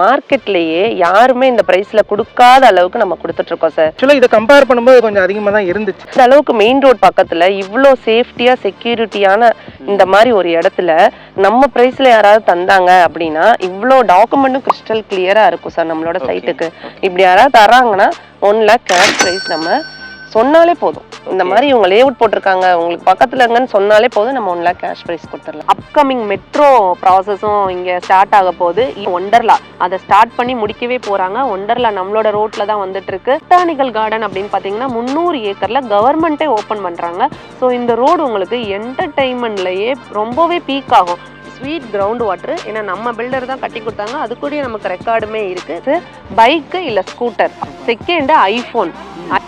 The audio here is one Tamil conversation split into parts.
மார்க்கெட்லயே யாருமே இந்த பிரைஸ்ல கொடுக்காத அளவுக்கு நம்ம கொடுத்துட்டு இருக்கோம் சார். ஆக்சுவலா இதை கம்பேர் பண்ணும்போது கொஞ்சம் அதிகமா தான் இருந்துச்சு. இந்த அளவுக்கு மெயின் ரோட் பக்கத்துல இவ்வளோ சேஃப்டியா செக்யூரிட்டியான இந்த மாதிரி ஒரு இடத்துல நம்ம பிரைஸ்ல யாராவது தந்தாங்க அப்படின்னா இவ்வளோ டாக்குமெண்ட்டும் கிறிஸ்டல் கிளியரா இருக்கும் சார் நம்மளோட சைட்டுக்கு. இப்படி யாராவது தராங்கன்னா 1 lakh கேஷ் பிரைஸ் நம்ம சொன்னாலே போதும். இந்த மாதிரி இவங்க லே அவுட் போட்டிருக்காங்க உங்களுக்கு பக்கத்துல இருங்கன்னு சொன்னாலே போதும், நம்ம 1 lakh கேஷ் பிரைஸ் கொடுத்துடலாம். அப்கமிங் மெட்ரோ ப்ராசஸும் இங்க ஸ்டார்ட் ஆக போகுது. ஒண்டர்லா அதை ஸ்டார்ட் பண்ணி முடிக்கவே போறாங்க. ஒண்டர்லா நம்மளோட ரோட்ல தான் வந்துட்டு இருக்கு. பொட்டானிக்கல் கார்டன் அப்படின்னு பாத்தீங்கன்னா 300 ஏக்கர்ல கவர்மெண்டே ஓபன் பண்றாங்க. ஸோ இந்த ரோடு உங்களுக்கு என்டர்டைன்மெண்ட்லயே ரொம்பவே பீக் ஆகும். ஸ்வீட் கிரவுண்ட் வாட்டர், ஏன்னா நம்ம பில்டர் தான் கட்டி கொடுத்தாங்க, அது கூட நமக்கு ரெக்கார்டுமே இருக்கு. பைக்கு இல்ல ஸ்கூட்டர், செகண்ட் ஐபோன்,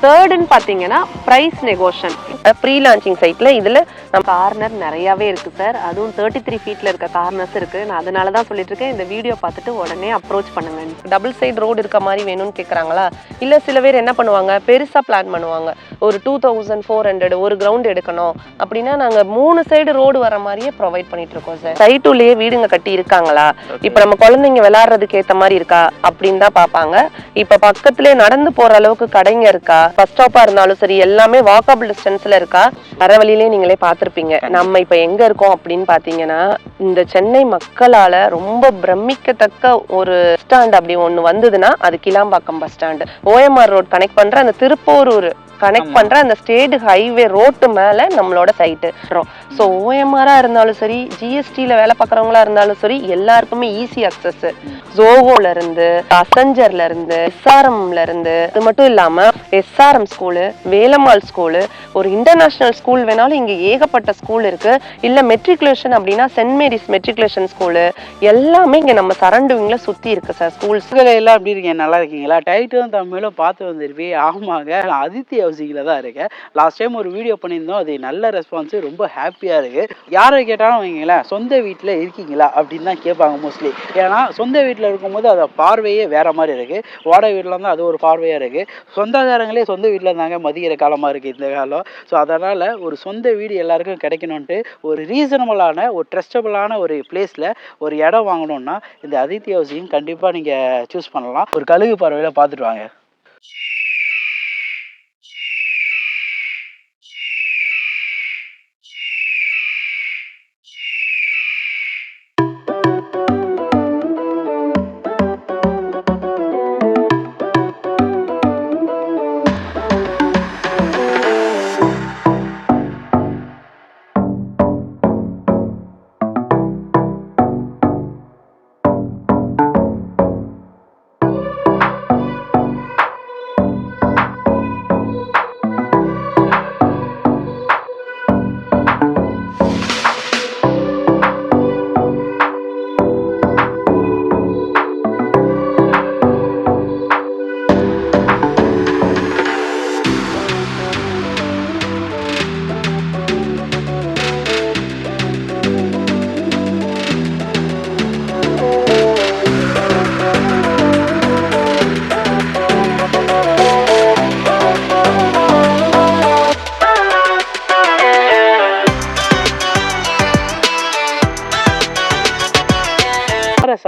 தேர்டுன்னு பாத்தீங்கன்னா பிரைஸ் நெகோஷியேஷன். ப்ரீ லான்ச்சிங் சைட்ல இதுல நம்ம கார்னர் நிறையவே இருக்கு சார். அதுவும் 33 ஃபீட்ல இருக்க கார்னர்ஸ் இருக்கு. நான் அதனால தான் சொல்லிட்டு இருக்கேன், இந்த வீடியோ பார்த்துட்டு உடனே அப்ரோச் பண்ணுங்க. டபுள் சைடு ரோடு இருக்க மாதிரி வேணும்னு கேட்குறாங்களா? இல்லை சில பேர் என்ன பண்ணுவாங்க, பெருசாக பிளான் பண்ணுவாங்க, ஒரு 2400 ஒரு கிரவுண்ட் எடுக்கணும் அப்படின்னா நாங்கள் 3 சைடு ரோடு வர மாதிரியே ப்ரொவைட் பண்ணிட்டு இருக்கோம் சார். சைட்டுலேயே வீடுங்க கட்டி இருக்காங்களா, இப்போ நம்ம குழந்தைங்க விளையாடுறதுக்கு ஏற்ற மாதிரி இருக்கா அப்படின்னு தான் பார்ப்பாங்க. இப்போ பக்கத்துலேயே நடந்து போகிற அளவுக்கு கடைங்க இருக்கா, பஸ் ஸ்டாப்பாக இருந்தாலும் சரி எல்லாமே வாக்கபிள் டிஸ்டன்ஸில் இருக்கா. வர வழியிலே நீங்களே பார்த்துருப்பீங்க. நம்ம இப்போ எங்கே இருக்கோம் அப்படின்னு பார்த்தீங்கன்னா, இந்த சென்னை மக்களால் ரொம்ப பிரமிக்கத்தக்க ஒரு ஸ்டாண்ட் அப்படி ஒன்று வந்ததுன்னா அது Kilambakkam bus stand. OMR road connect பண்ணுற அந்த திருப்போரூர் கனெக்ட் பண்ற அந்த ஸ்டேட் ஹைவே ரோட்டு மேல நம்மளோட சைட்டு. ஸோ OMR இருந்தாலும் சரி, GSTல வேலை பார்க்குறவங்களா இருந்தாலும் சரி, எல்லாருக்குமே ஈஸி அக்சஸ். ஜோகோல இருந்து, அசஞ்சர்ல இருந்து, SRMல இருந்து, அது மட்டும் இல்லாம SRM ஸ்கூலு, வேலம்மாள் ஸ்கூலு, ஒரு இன்டர்நேஷனல் ஸ்கூல் வேணாலும் இங்க ஏகப்பட்ட ஸ்கூல் இருக்கு. இல்ல மெட்ரிகுலேஷன் அப்படின்னா சென்ட் மேரிஸ் மெட்ரிகுலேஷன் ஸ்கூலு, எல்லாமே இங்க நம்ம சரௌண்டிங்ல சுத்தி இருக்கு சார். ஸ்கூல்ஸ் எல்லாம் எப்படி இருக்கீங்க, நல்லா இருக்கீங்களா? டைட்டிலும் தமிழும் பார்த்து வந்துருப்பே. ஆமாங்க, ஆதித்யா ஹவுசிங்கில் தான் இருக்கேன். லாஸ்ட் டைம் ஒரு வீடியோ பண்ணியிருந்தோம், அது நல்ல ரெஸ்பான்ஸு, ரொம்ப ஹாப்பியாக இருக்குது. யாரை கேட்டாலும் வைங்களேன், சொந்த வீட்டில் இருக்கீங்களா அப்படின்னு தான் கேட்பாங்க மோஸ்ட்லி. ஏன்னா சொந்த வீட்டில் இருக்கும்போது அதை பார்வையே வேறு மாதிரி இருக்குது. வாடகை வீட்டில் இருந்தால் அது ஒரு பார்வையாக இருக்குது. சொந்தக்காரங்களே சொந்த வீட்டில் இருந்தாங்க மதிக்கிற காலமாக இருக்குது இந்த காலம். ஸோ அதனால் ஒரு சொந்த வீடு எல்லாருக்கும் கிடைக்கணுன்ட்டு ஒரு ரீசனபிளான ஒரு ட்ரஸ்டபிளான ஒரு பிளேஸில் ஒரு இடம் வாங்கணுன்னா இந்த ஆதித்யா ஹவுசிங் கண்டிப்பாக நீங்கள் சூஸ் பண்ணலாம். ஒரு கழுகு பார்வையில் பார்த்துட்டு வாங்க.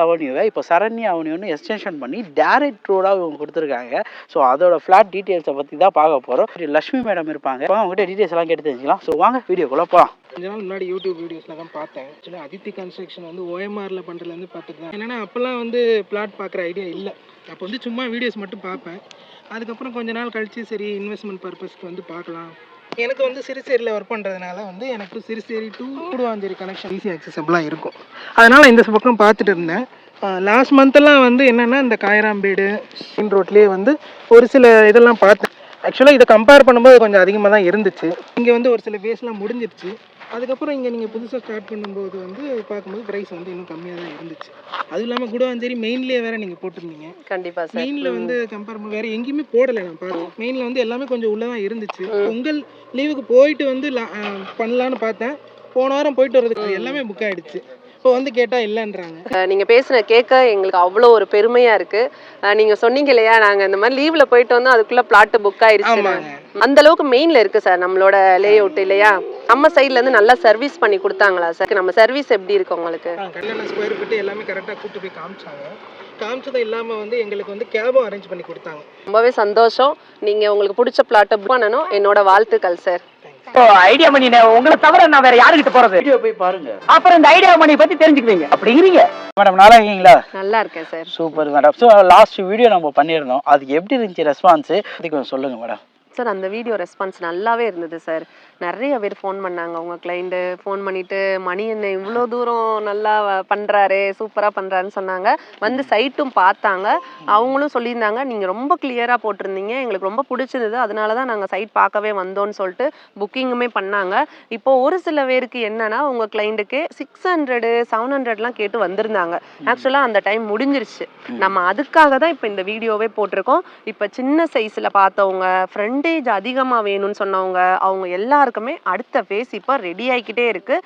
அவனியூவை இப்போ சரண்யா அவனியூன்னு எக்ஸ்டென்ஷன் பண்ணி டைரக்ட் ரோடாக இவங்க கொடுத்துருக்காங்க. ஸோ அதோட ஃப்ளாட் டீட்டெயில்ஸை பற்றி தான் பார்க்க போகிறோம். லட்சுமி மேடம் இருப்பாங்க, அவங்ககிட்ட டீட்டெயில்ஸ் எல்லாம் கேட்டு தெரிஞ்சுக்கலாம். ஸோ வாங்க வீடியோக்குள்ளே போகலாம். கொஞ்ச நாள் முன்னாடி யூடியூப் வீடியோஸில் தான் பார்த்தேன். ஆக்சுவலாக அதித்தி கன்ஸ்ட்ரக்ஷன் வந்து OMRல பண்ணுறதுலேருந்து பார்த்துட்டு தான். என்னென்னா அப்போல்லாம் வந்து பிளாட் பார்க்குற ஐடியா இல்லை. அப்போ வந்து சும்மா வீடியோஸ் மட்டும் பார்ப்பேன். அதுக்கப்புறம் கொஞ்ச நாள் கழிச்சு சரி இன்வெஸ்ட்மெண்ட் பர்பஸ்க்கு வந்து பார்க்கலாம். எனக்கு வந்து சிறுசேரியில் ஒர்க் பண்ணுறதுனால வந்து எனக்கு Siruseri to Guduvanchery connection easy அக்சசபிளாக இருக்கும். அதனால் இந்த பக்கம் பார்த்துட்டு இருந்தேன். லாஸ்ட் மந்த்தெல்லாம் வந்து என்னென்னா இந்த காயராம்பேடு மெயின் ரோட்லேயே வந்து ஒரு சில இதெல்லாம் பார்த்தேன். ஆக்சுவலாக இதை கம்பேர் பண்ணும்போது கொஞ்சம் அதிகமாக தான் இருந்துச்சு. இங்கே வந்து ஒரு சில பேஸ்லாம் முடிஞ்சிருச்சு. அதுக்கப்புறம் இங்கே நீங்கள் புதுசாக ஸ்டார்ட் பண்ணும்போது வந்து பார்க்கும்போது ப்ரைஸ் வந்து இன்னும் கம்மியாக தான் இருந்துச்சு. அதுவும் இல்லாமல் கூடுவாஞ்சேரி மெயின்லேயே வேறு நீங்கள் போட்டிருந்தீங்க. கண்டிப்பாக சார். மெயினில் வந்து கம்பேர் பண்ண வேறு எங்கேயுமே போடலை. நான் பார்த்தேன் மெயினில் வந்து எல்லாமே கொஞ்சம் உள்ளே தான் இருந்துச்சு. பொங்கல் லீவுக்கு போயிட்டு வந்து பண்ணலான்னு பார்த்தேன். போன வாரம் போயிட்டு வர்றதுக்கு எல்லாமே புக் ஆகிடுச்சு. இப்போ வந்து கேட்டால் இல்லைன்றாங்க. நீங்கள் பேசுன கேட்க எங்களுக்கு அவ்வளோ ஒரு பெருமையாக இருக்குது. நீங்கள் சொன்னீங்க இல்லையா, நாங்கள் இந்த மாதிரி லீவில் போயிட்டு வந்தோம், அதுக்குள்ளே பிளாட்டு புக் ஆயிடுச்சு. அந்த அளவுக்கு மெயினில் இருக்குது சார் நம்மளோட லே அவுட் இல்லையா. நம்ம சைட்லேருந்து நல்லா சர்வீஸ் பண்ணி கொடுத்தாங்களா சார்? நம்ம சர்வீஸ் எப்படி இருக்கு உங்களுக்கு? கல்யாண ஸ்கொயர் ஃபீட்டு எல்லாமே கரெக்டாக கூப்பிட்டு போய் காமிச்சாங்க. காமிச்சதும் இல்லாமல் வந்து எங்களுக்கு வந்து கேபும் அரேஞ்ச் பண்ணி கொடுத்தாங்க. ரொம்பவே சந்தோஷம். நீங்க உங்களுக்கு பிடிச்ச பிளாட்டை புக் பண்ணணும். என்னோட வாழ்த்துக்கள் சார். ஐடியா மணி உங்களை தவிர நான் வேற யாருக்கிட்ட போறது? வீடியோ போய் பாருங்க, அப்புறம் இந்த ஐடியா மணி பத்தி தெரிஞ்சுக்குவீங்க. அப்படிங்கிறீங்க. மேடம் நல்லா இருக்கீங்களா? நல்லா இருக்கேன் sir. Super madam. So last video நம்ம பண்ணியிருந்தோம், அதுக்கு எப்படி இருந்துச்சு ரெஸ்பான்ஸு கொஞ்சம் சொல்லுங்க மேடம். சார் அந்த வீடியோ ரெஸ்பான்ஸ் நல்லாவே இருந்தது சார். நிறைய பேர் ஃபோன் பண்ணாங்க. உங்கள் கிளைண்ட்டு ஃபோன் பண்ணிவிட்டு மணி என்ன இவ்வளோ தூரம் நல்லா பண்ணுறாரு, சூப்பராக பண்ணுறாருன்னு சொன்னாங்க. வந்து சைட்டும் பார்த்தாங்க. அவங்களும் சொல்லியிருந்தாங்க, நீங்கள் ரொம்ப கிளியராக போட்டிருந்தீங்க, எங்களுக்கு ரொம்ப பிடிச்சிருந்தது, அதனால தான் நாங்கள் சைட் பார்க்கவே வந்தோன்னு சொல்லிட்டு புக்கிங்குமே பண்ணாங்க. இப்போ ஒரு சில பேருக்கு என்னன்னா உங்கள் கிளைண்ட்டுக்கு 600 700லாம் கேட்டு வந்திருந்தாங்க. ஆக்சுவலாக அந்த டைம் முடிஞ்சிருச்சு. நம்ம அதுக்காக தான் இப்போ இந்த வீடியோவே போட்டிருக்கோம். இப்போ சின்ன சைஸில் பார்த்தவங்க, ஃப்ரண்டேஜ் அதிகமாக வேணும்னு சொன்னவங்க, அவங்க எல்லாருக்குமே அடுத்த ஃபேஸ் இப்போ ரெடி ஆகிக்கிட்டே இருக்கு.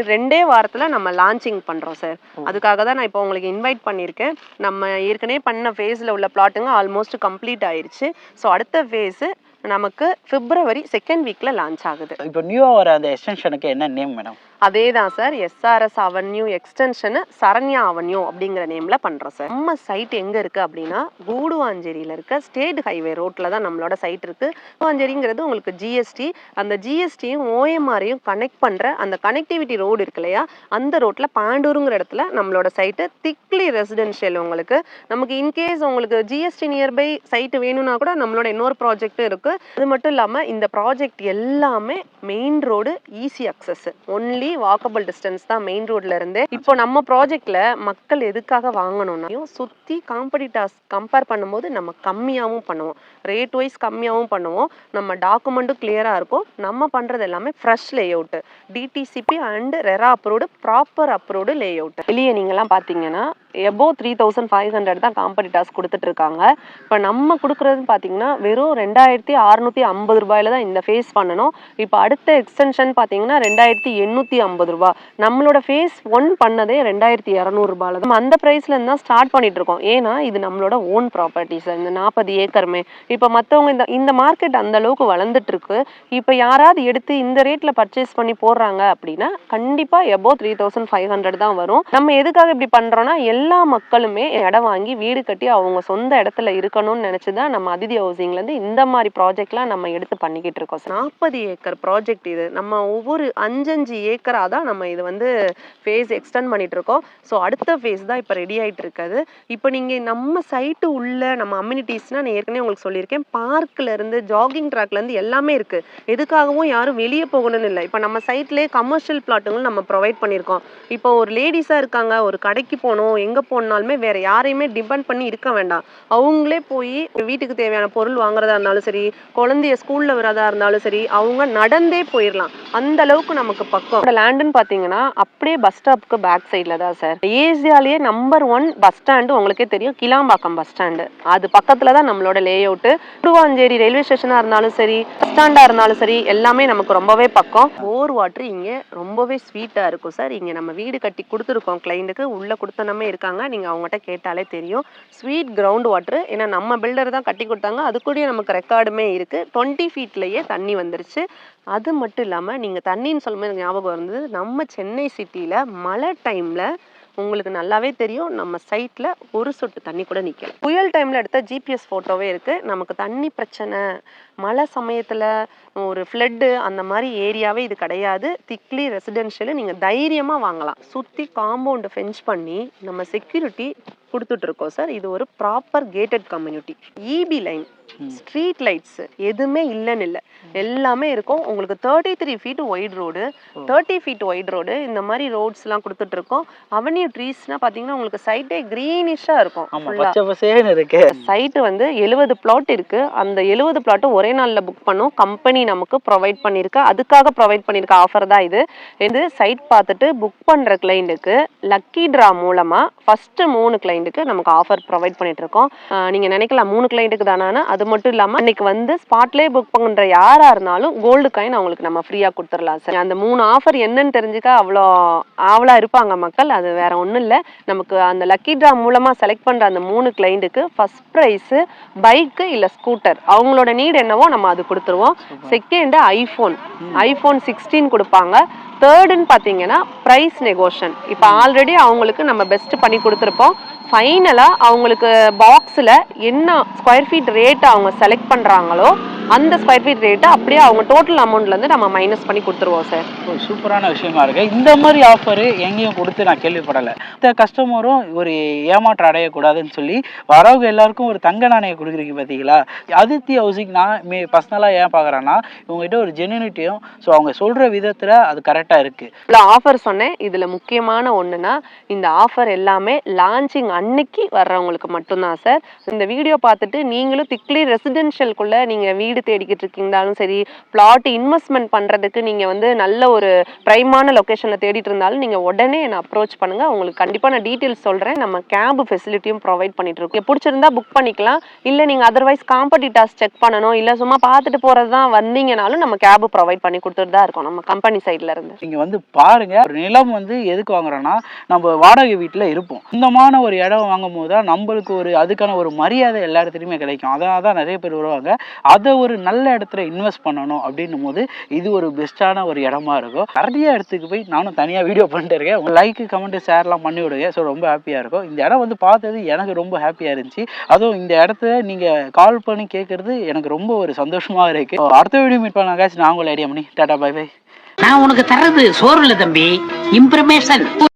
2 வாரத்தில் நம்ம லான்ச்சிங் பண்ணுறோம் சார். அதுக்காக தான் நான் இப்போ உங்களுக்கு இன்வைட் பண்ணியிருக்கேன். நம்ம ஏற்கனவே பண்ண ஃபேஸில் உள்ள பிளாட்டுங்க ஆல்மோஸ்ட் கம்ப்ளீட் ஆயிடுச்சு. ஸோ அடுத்த ஃபேஸு நமக்கு February 2nd வீக்ல லான்ச் ஆகுது. இப்போ நியூவாக வர அந்த எக்ஸ்டென்ஷனுக்கு என்ன நேம் மேடம்? அதே தான் sir, SRS avenue extension Saranya avenue அப்படிங்கிற நேமில் பண்ணுறோம் சார். நம்ம சைட் எங்கே இருக்குது அப்படின்னா கூடுவாஞ்சேரியில் இருக்க ஸ்டேட் ஹைவே ரோட்டில் தான் நம்மளோட சைட் இருக்குது. கூடுவாஞ்சேரிங்கிறது உங்களுக்கு ஜிஎஸ்டி, அந்த ஜிஎஸ்டியும் ஓஎம்ஆரையும் கனெக்ட் பண்ணுற அந்த கனெக்டிவிட்டி ரோடு இருக்கு இல்லையா, அந்த ரோட்டில் பாண்டூருங்கிற இடத்துல நம்மளோட சைட்டு திக்லி ரெசிடென்ஷியல். உங்களுக்கு நமக்கு இன்கேஸ் உங்களுக்கு ஜிஎஸ்டி நியர்பை சைட்டு வேணும்னா கூட நம்மளோட இன்னொரு ப்ராஜெக்ட்டும் இருக்குது. அது மட்டும் இல்லாமல் இந்த ப்ராஜெக்ட் எல்லாமே main road, easy access, only walkable distance தான் மெயின் ரோட்ல இருந்து. இப்போ நம்ம ப்ராஜெக்ட்ல மக்கள் எதுக்காக வாங்கணும்னா, சுத்தி காம்படிட்டர்ஸ் கம்பேர் பண்ணும்போது நம்ம கம்மியாகவும் பண்ணுவோம், ரேட் வைஸ் கம்மியாகவும் பண்ணுவோம், நம்ம டாக்குமெண்ட்டும் கிளியரா இருக்கும். நம்ம பண்றது எல்லாமே fresh lay out, DTCP and RERA approved, proper approved lay out. வெளியே நீங்கெல்லாம் பார்த்தீங்கன்னா எபோவ் 3500 தான் காம்படிட்டர்ஸ் கொடுத்துட்டு இருக்காங்க. இப்போ நம்ம கொடுக்குறதுன்னு பார்த்தீங்கன்னா வெறும் 2650 ரூபாயில தான் இந்த ஃபேஸ் பண்ணணும். இப்போ அடுத்த எக்ஸ்டென்ஷன் பார்த்தீங்கன்னா 2850 ரூபா. நம்மளோட ஃபேஸ் 1 பண்ணதே 2200 ரூபாயில தான். நம்ம அந்த ப்ரைஸ்ல இருந்து தான் ஸ்டார்ட் பண்ணிட்டு இருக்கோம். ஏன்னா இது நம்மளோட ஓன் ப்ராப்பர்ட்டிஸ், இந்த 40 ஏக்கருமே. இப்போ மற்றவங்க இந்த மார்க்கெட் அந்த அளவுக்கு வளர்ந்துட்டு இருக்கு. இப்போ யாராவது எடுத்து இந்த ரேட்ல பர்ச்சேஸ் பண்ணி போடுறாங்க அப்படின்னா கண்டிப்பா எபோவ் 3500 தான் வரும். நம்ம எதுக்காக இப்படி பண்றோம்னா, எல்லா மக்களுமே இடம் வாங்கி வீடு கட்டி அவங்க சொந்த இடத்துல இருக்கணும்னு நினைச்சுதான் நம்ம அதிதி ஹவுசிங்ல இருந்து இந்த மாதிரி ப்ராஜெக்ட்லாம் நம்ம எடுத்து பண்ணிக்கிட்டு இருக்கோம். 40 ஏக்கர் ப்ராஜெக்ட் இது. நம்ம ஒவ்வொரு 5 ஏக்கரா தான் நம்ம இது வந்து ஃபேஸ் எக்ஸ்டெண்ட் பண்ணிட்டு இருக்கோம். ஸோ அடுத்த ஃபேஸ் தான் இப்போ ரெடி ஆயிட்டு இருக்காது. இப்போ நீங்க நம்ம சைட்டு உள்ள நம்ம அம்யூனிட்டிஸ்னா நான் ஏற்கனவே உங்களுக்கு சொல்லியிருக்கேன், பார்க்ல இருந்து ஜாகிங் ட்ராக்ல இருந்து எல்லாமே இருக்கு. எதுக்காகவும் யாரும் வெளியே போகணும்னு இல்லை. இப்போ நம்ம சைட்லேயே கமர்ஷியல் பிளாட்டுங்களும் நம்ம ப்ரொவைட் பண்ணியிருக்கோம். இப்போ ஒரு லேடிஸா இருக்காங்க, ஒரு கடைக்கு போகணும், எங்க போனாலுமே வேற யாரையுமே டிபெண்ட் பண்ணி இருக்க வேண்டாம். அவங்களே போய் வீட்டுக்கு தேவையான பொருள் வாங்குறதா இருந்தாலும் சரி, குழந்தைய ஸ்கூல்ல வரதா இருந்தாலும் சரி, அவங்க நடந்தே போயிடலாம். அந்த அளவுக்கு நமக்கு பக்கம். லேண்டுன்னு பாத்தீங்கன்னா அப்படியே பஸ் ஸ்டாப்புக்கு பேக் சைட்ல தான் சார். ஏசியாலேயே நம்பர் 1 பஸ் ஸ்டாண்டு உங்களுக்கே தெரியும், கிளாம்பாக்கம் பஸ் ஸ்டாண்டு. அது பக்கத்துல தான் நம்மளோட லே அவுட். கூடுவாஞ்சேரி ரயில்வே ஸ்டேஷனா இருந்தாலும் சரி, பஸ் ஸ்டாண்டா இருந்தாலும் சரி, எல்லாமே நமக்கு ரொம்பவே பக்கம். போர் வாட்டர் இங்க ரொம்பவே ஸ்வீட்டா இருக்கும் சார். இங்க நம்ம வீடு கட்டி கொடுத்துருக்கோம் கிளைண்ட்டுக்கு, உள்ள கொடுத்தனமே இருக்காங்க, நீங்க அவங்ககிட்ட கேட்டாலே தெரியும். ஸ்வீட் கிரவுண்ட் வாட்டர், ஏன்னா நம்ம பில்டர் தான் கட்டி கொடுத்தாங்க, அது கூட நமக்கு ரெக்கார்டுமே இருக்கு. 20 ஃபீட்லயே தண்ணி வந்துருச்சு. அது மட்டும் இல்லாம நீங்க தண்ணின்னு சொல்லும்போது ஞாபகம் இருந்தது, நம்ம சென்னை சிட்டில மழை டைம்ல உங்களுக்கு நல்லாவே தெரியும், நம்ம சைட்ல ஒரு சொட்டு தண்ணி கூட நிக்கல. புயல் டைம்ல எடுத்த ஜிபிஎஸ் போட்டோவே இருக்கு. நமக்கு தண்ணி பிரச்சனை, மழை சமயத்துல ஒரு ஃப்ளட்டு அந்த மாதிரி ஏரியாவே இது கிடையாது. திக்லி ரெசிடென்ஷியல், நீங்க தைரியமா வாங்கலாம். சுத்தி காம்பவுண்ட் ஃபென்ஸ் பண்ணி நம்ம செக்யூரிட்டி கொடுத்துட்டு இருக்கோம் சார். இது ஒரு proper gated community. EB line, street lights எதுவுமே இல்லைன்னு இல்லை, எல்லாமே இருக்கும். உங்களுக்கு 33 feet wide road, 30 feet wide road, இந்த மாதிரி ரோட்ஸ்லாம் கொடுத்துட்டு இருக்கோம். அவென்யூ ட்ரீஸ்னா பார்த்தீங்கன்னா உங்களுக்கு சைட்டே க்ரீனிஷாக இருக்கும். சைட்டு வந்து 70 பிளாட் இருக்கு. அந்த 70 பிளாட்டும் ஒரே நாளில் புக் பண்ணும். கம்பெனி நமக்கு ப்ரொவைட் பண்ணியிருக்க, அதுக்காக ப்ரொவைட் பண்ணியிருக்க ஆஃபர் தான் இது. இது சைட் பார்த்துட்டு புக் பண்ணுற கிளைண்ட்டுக்கு லக்கி ட்ரா மூலமாக ஃபர்ஸ்ட் 3 கிளைண்ட்டுக்கு நமக்கு ஆஃபர் ப்ரொவைட் பண்ணிட்டு இருக்கோம். நீங்கள் நினைக்கலாம் 3 கிளைண்ட்டுக்கு தானா, அது மட்டும் இல்லாம இன்னைக்கு வந்து ஸ்பாட்லயே புக் பண்ற யாரா இருந்தாலும் கோல்டு காயின் அவங்களுக்கு நம்ம ஃப்ரீயா கொடுத்துடலாம் சார். அந்த 3 ஆஃபர் என்னன்னு தெரிஞ்சுக்க அவ்வளோ ஆவலா இருப்பாங்க மக்கள். அது வேற ஒண்ணும் இல்ல, நமக்கு அந்த லக்கி டிரா மூலமா செலக்ட் பண்ற அந்த 3 கிளைண்ட்டுக்கு ஃபர்ஸ்ட் பிரைஸ் பைக்கு இல்ல ஸ்கூட்டர், அவங்களோட நீட் என்னவோ நம்ம அது கொடுத்துருவோம். செகண்ட் ஐபோன் 16 கொடுப்பாங்க. தேர்டுன்னு பார்த்தீங்கன்னா ப்ரைஸ் நெகோஷியேஷன். இப்போ ஆல்ரெடி அவங்களுக்கு நம்ம பெஸ்ட் பண்ணி கொடுத்துருப்போம். ஃபைனலாக அவங்களுக்கு பாக்ஸில் என்ன ஸ்கொயர் ஃபீட் ரேட் அவங்க செலக்ட் பண்ணுறாங்களோ அந்த ஸ்கொயர் ஃபீட் ரேட்டை அப்படியே அவங்க டோட்டல் அமௌண்ட்லேருந்து நம்ம மைனஸ் பண்ணி கொடுத்துருவோம் சார். சூப்பரான விஷயமா இருக்கு. இந்த மாதிரி ஆஃபர் எங்கேயும் கொடுத்து நான் கேள்விப்படலை. இந்த கஸ்டமரும் ஒரு ஏமாற்றம் அடையக்கூடாதுன்னு சொல்லி வரவங்க எல்லாருக்கும் ஒரு தங்க நாணயம் கொடுக்குறீங்க பார்த்தீங்களா? அதித்தி ஹவுசிங் நான் பர்சனலாக ஏன் பார்க்குறேன்னா இவங்ககிட்ட ஒரு ஜென்யூனிட்டியும், ஸோ அவங்க சொல்கிற விதத்தில் அது கரெக்டாக இருக்குது. இவ்வளோ ஆஃபர் சொன்னேன். இதில் முக்கியமான ஒன்றுனா இந்த ஆஃபர் எல்லாமே லான்ச்சிங் அன்னைக்கு வர்றவங்களுக்கு மட்டும்தான் சார். இந்த வீடியோ பார்த்துட்டு நீங்களும் திக்லி ரெசிடென்ஷியலுக்குள்ளே நீங்கள் வீடு தேடிக்கிட்டு இருக்கீங்கனாலும் சரி, பிளாட் இன்வெஸ்ட்மெண்ட் பண்ணுறதுக்கு நீங்கள் வந்து நல்ல ஒரு ப்ரைமான லொக்கேஷனில் தேடிட்டு இருந்தாலும் நீங்கள் உடனே என்னை அப்ரோச் பண்ணுங்கள். உங்களுக்கு கண்டிப்பாக நான் டீட்டெயில்ஸ் சொல்கிறேன். நம்ம கேப் ஃபெசிலிட்டியும் ப்ரொவைட் பண்ணிட்டு இருக்கோம். பிடிச்சிருந்தா புக் பண்ணிக்கலாம். இல்லை நீங்கள் அதர்வைஸ் காம்படிட்டர்ஸ் செக் பண்ணணும், இல்லை சும்மா பார்த்துட்டு போகிறது தான் வந்தீங்கனாலும் நம்ம கேப் ப்ரொவைட் பண்ணி கொடுத்துட்டு தான் இருக்கோம் நம்ம கம்பெனி சைட்ல இருந்து. நீங்கள் வந்து பாருங்க, ஒரு நிலம் வந்து எதுக்கு வாங்குறோன்னா நம்ம வாடகை வீட்டில் இருப்போம். சொந்தமான ஒரு இடம் வாங்கும் போது தான் நம்மளுக்கு ஒரு அதுக்கான ஒரு மரியாதை எல்லா இடத்துலையுமே கிடைக்கும். அதனால தான் நிறைய பேர் வருவாங்க. அதை ஒரு நல்ல இடத்துல இன்வெஸ்ட் பண்ணணும் அப்படின்னும் போது இது ஒரு பெஸ்ட்டான ஒரு இடமா இருக்கும். நிறைய இடத்துக்கு போய் நானும் தனியாக வீடியோ பண்ணிட்டு இருக்கேன். உங்கள் லைக் கமெண்ட் ஷேர்லாம் பண்ணி விடுங்க. ஸோ ரொம்ப ஹாப்பியாக இருக்கும். இந்த இடம் வந்து பார்த்தது எனக்கு ரொம்ப ஹாப்பியாக இருந்துச்சு. அதுவும் இந்த இடத்துல நீங்கள் கால் பண்ணி கேட்குறது எனக்கு ரொம்ப ஒரு சந்தோஷமாக இருக்குது. அடுத்த வீடியோ மீட் பண்ணாங்க. நான் உங்களை ஐடியா பண்ணி டாடா பை பை. நான் உனக்கு தர்றது சோறு இல்ல தம்பி, இம்ப்ரமேஷன்.